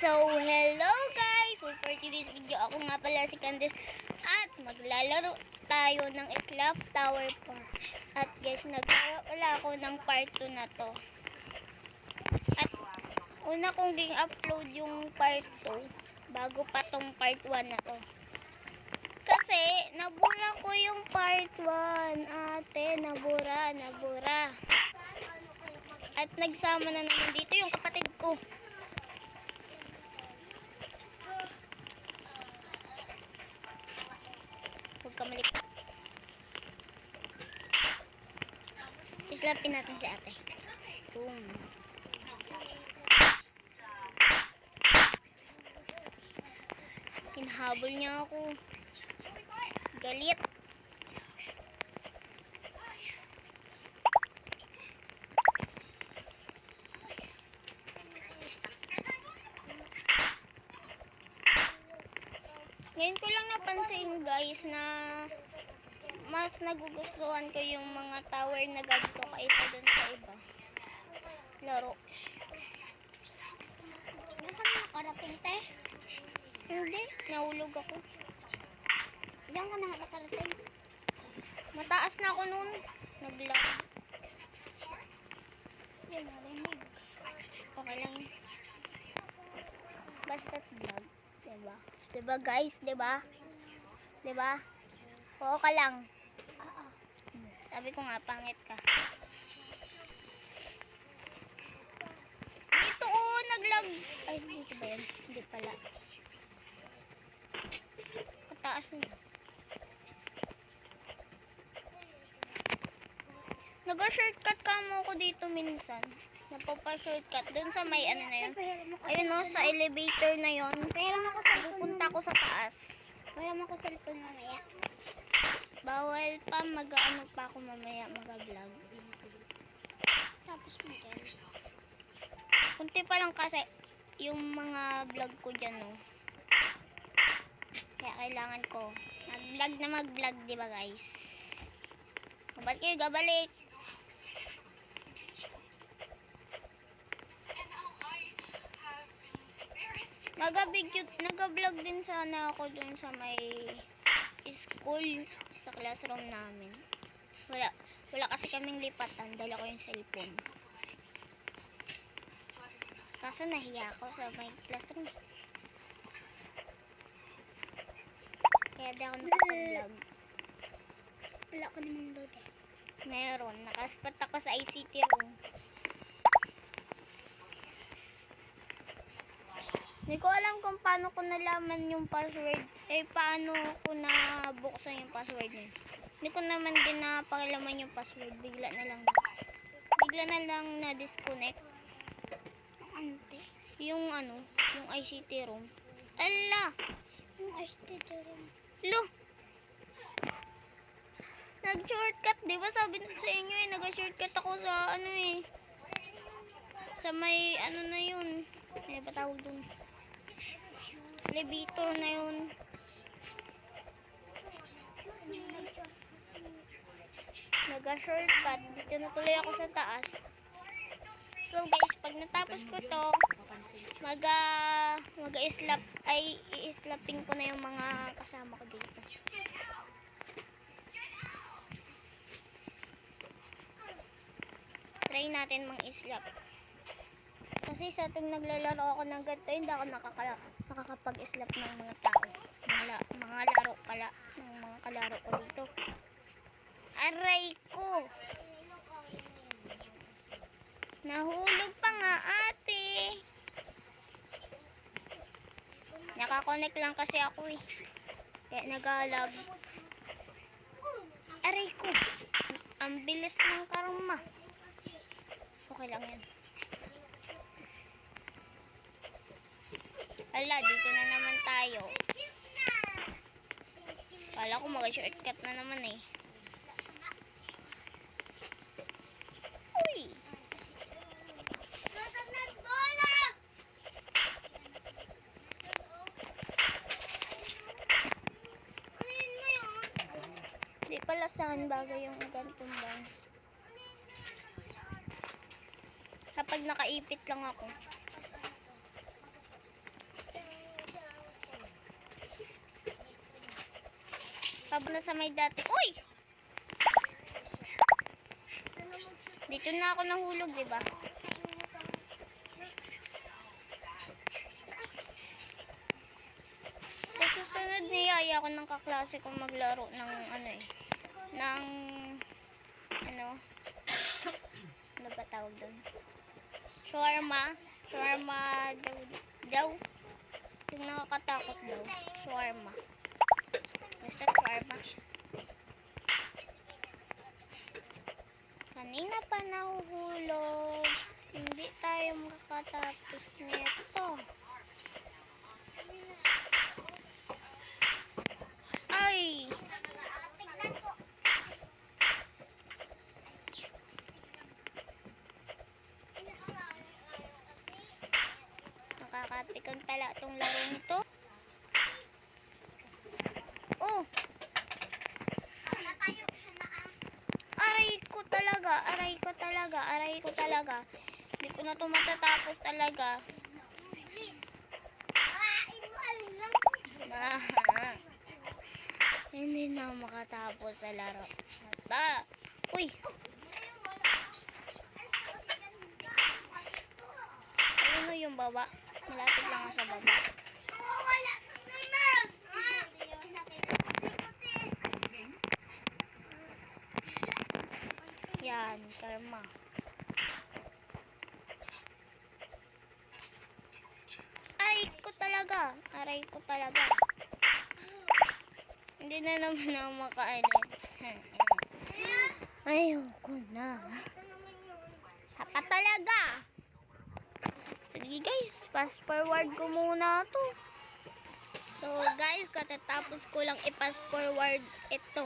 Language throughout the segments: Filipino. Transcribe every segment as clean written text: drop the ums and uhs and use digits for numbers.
So, hello guys! So, for today's video, ako nga pala si Candice at maglalaro tayo ng Slap Tower 4. At guys, nagawa pala ako ng part 2 na to. At una kong upload yung part 2 bago pa tong part 1 na to. Kasi, nabura ko yung part 1. Ate, nabura. At nagsama na naman dito yung kapatid ko. Huwag ka malikot. Islapin natin si ate. Boom. Hinahabol niya ako. Galit. Ngayon ko lang napansin guys na mas nagugustuhan ko yung mga tower na ganito kaysa dun sa iba. Laro. Diyan ka na nakarating, te? Hindi, nahulog ako. Diyan ka na nakarating. Mataas na ako noon. Naglag. Yan, narinig. Okay lang yun. Basta't vlog. Diba? Diba guys? Diba? Diba? Oo ka lang. Sabi ko nga, pangit ka. Dito naglag. Ay, dito ba yan? Hindi pala. Mataas na. Nag-shortcut ka mo ko dito minsan. Napapa-shortcut. Doon sa may ano na yun. Ayun o, sa elevator na yun. Pupunta ko sa taas. Wala mo ko cellphone mamaya. Bawal pa mag-ano pa ako mamaya mag-vlog. Tapos mag-end. Kunti pa lang kasi yung mga vlog ko dyan o. Kaya kailangan ko mag-vlog di ba guys? Ba't kayo gabalik? Nag-vlog din sana ako dun sa may school sa classroom namin. Wala kasi kaming lipatan. Dala ko yung cellphone. Kaso nahiya ako sa may classroom. Kaya di ako nakapag-vlog. Wala ko naman load eh. Meron. Nakaspat ako sa ICT room. Hindi ko alam kung paano ko nalaman yung password. Paano ko nabuksan yung password niya. Hindi ko naman din napakilaman yung password. Bigla na lang na-disconnect. Ante. Yung yung ICT room. Ala! Yung ICT room. Lo! Nag-shortcut. Di ba sabi sa inyo nag-shortcut ako sa sa may na yun. May patawag dun. Elevator na yun. Nag-shortcut. Dito na tuloy ako sa taas. So guys, pag natapos ko to, i-slapin ko na yung mga kasama ko dito. Try natin mang-slap. Kasi sa tuwing naglalaro ako ng ganito, hindi ako nakakapag-slap ng mga tao. Mga laro pala ng mga kalaro ko dito. Aray ko! Nahulog pa nga ate. Nakakonect lang kasi ako eh. Kaya nagalag. Aray ko! Ang bilis ng karma. Okay lang yan. Ala, dito na naman tayo. Kala ko mag-shortcut na naman eh. Uy! Di pala saan bagay yung ganitong bounce. Kapag nakaipit lang ako. Pag na sa may dati. Uy! Dito na ako nahulog, di ba? Sa susunod niyaya ako ng kaklase kong maglaro ng ano eh. Ng ano? Ano ba tawag doon? Shawarma. Shawarma daw. Yung nakakatakot daw. Shawarma. Basta shawarma. Kanina pa nahuhulog. Hindi tayo makakatapos nito. Ay! Nakakapikon pala itong larong to. Oh! Aray ko talaga. Hindi ko na ito matatapos talaga. Hindi na ako makatapos sa laro. Mata! Uy! Ano yung baba? Malapit lang ako sa baba. Yan, karma. Aray ko talaga. Hindi na naman ako makaalis. Ayoko na. Sapa talaga. Sige guys, fast forward ko muna to. So guys, katatapos ko lang i-fast forward ito.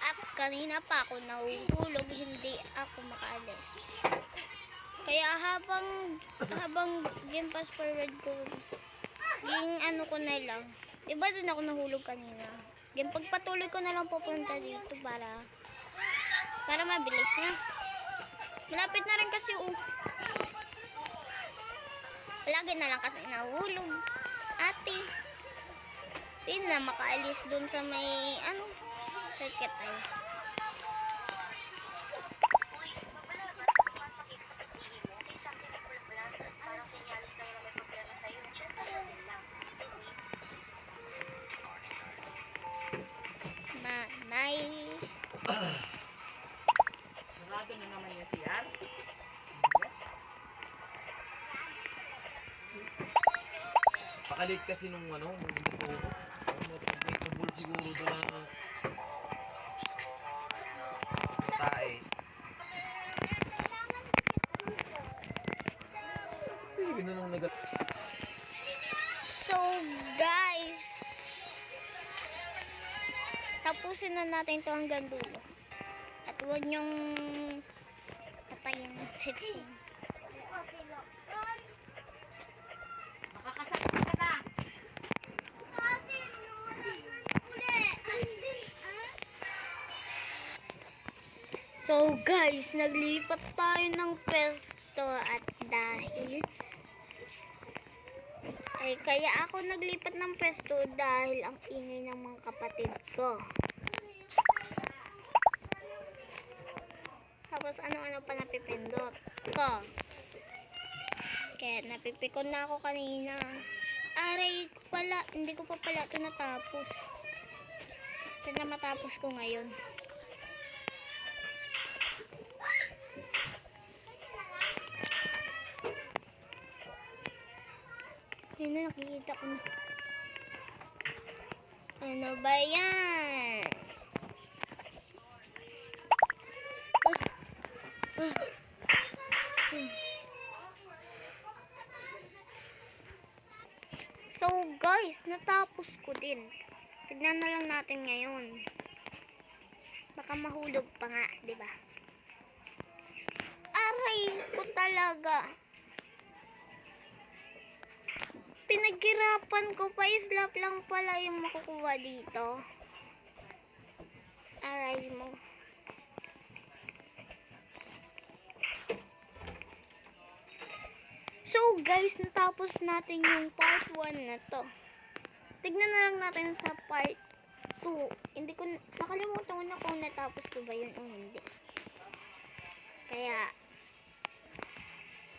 At kanina pa ako nahuhulog, hindi ako makaalis. Kaya habang game fast forward ko, yung ano ko na lang. Diba doon ako nahulog kanina? Game pagpatuloy ko na lang pupunta dito para mabilis na. Malapit na rin kasi Lagi na lang kasi nahulog. Ate. Hindi na makaalis doon sa may circuit tayo. Sumasakit sa pipiin mo, may something na pula-pula, parang sinyalis na yun na may problema sa'yo. Siyempre, yun lang. May Sarado na naman yung CR. Pakalit kasi nung nagtuturo. May tubol siguro doon na tae. Ganun ang So guys, tapusin na natin to hanggang dulo. At huwag niyong patayin ng cellphone. Makakasakit ka na. So guys, naglipat tayo ng pwesto at kaya ako naglipat ng pwesto dahil ang ingay ng mga kapatid ko. Tapos ano-ano pa napipindot ko. Kaya napipikon na ako kanina. Aray ko pala, hindi ko pa pala ito natapos. Sana matapos ko ngayon. Ayun na, nakikita ko na. Ano ba yan? So guys, natapos ko din. Tignan na lang natin ngayon. Baka mahulog pa nga, di ba? Aray ko talaga. Pinaghirapan ko pa, islap lang pala yung makukuha dito. Aray mo. So guys, natapos natin yung part 1 na to. Tignan na lang natin sa part Hindi ko, nakalimutan ko na kung natapos ko ba yun o hindi. Kaya,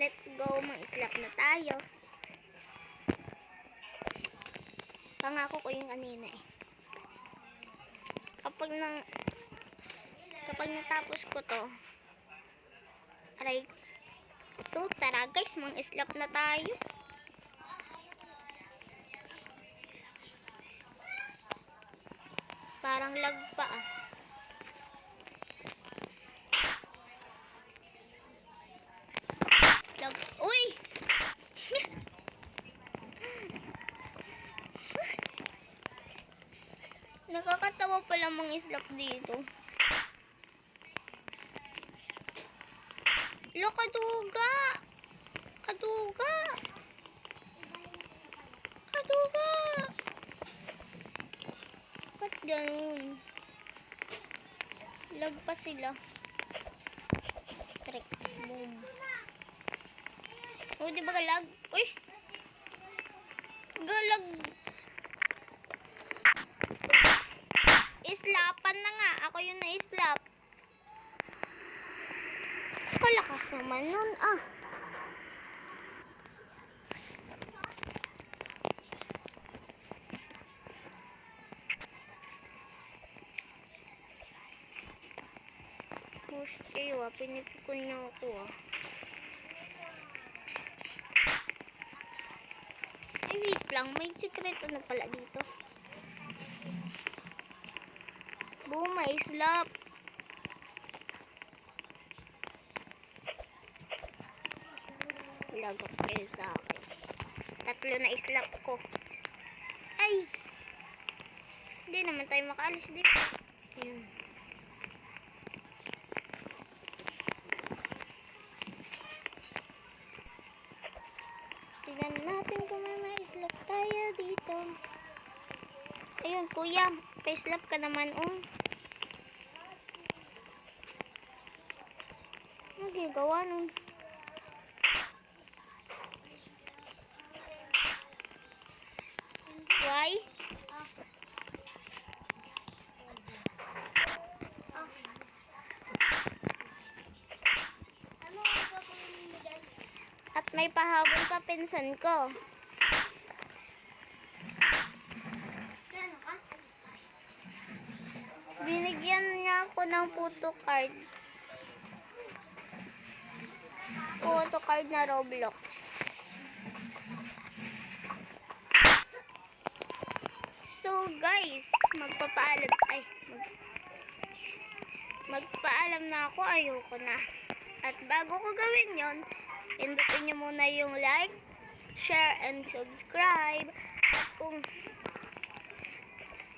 let's go, mag-slap na tayo. Pangako ko yung kanina eh. Kapag natapos ko to, aray. So, tara guys, mang-slap na tayo. Parang lag pa ah. Lag. Uy! Nakakatawa pala mga islap dito. Lo, kaduga! Kaduga! Kaduga! Ba't ganun? Lag pa sila. Tricks, boom. Oh, di ba galag? Uy! Galag! Islapan na nga. Ako yung na-islap. Palakas naman nun, ah. Host kayo, ah. Pinipikon niyo ako, ah. Ay, wait lang. May sikreto na pala dito. Boom, may slap. Lagok kayo sa akin. 3 na slap ko. Ay! Hindi naman tayo makaalis dito. Ayan. Tignan natin kung may slap tayo dito. Ayun, kuya. Pa-slap ka naman, oh. Nagagawa nun. Why? At may pahabol pa pinsan ko. Binigyan niya ako ng photo card. Photo card na Roblox. So guys, magpaalam na ako, ayoko na. At bago ko gawin yon, pindutin nyo muna yung like, share, and subscribe.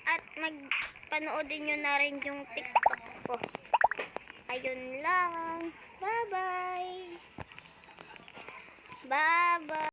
At magpanoodin nyo na rin yung TikTok ko. Ayun lang. Bye-bye. Bye-bye.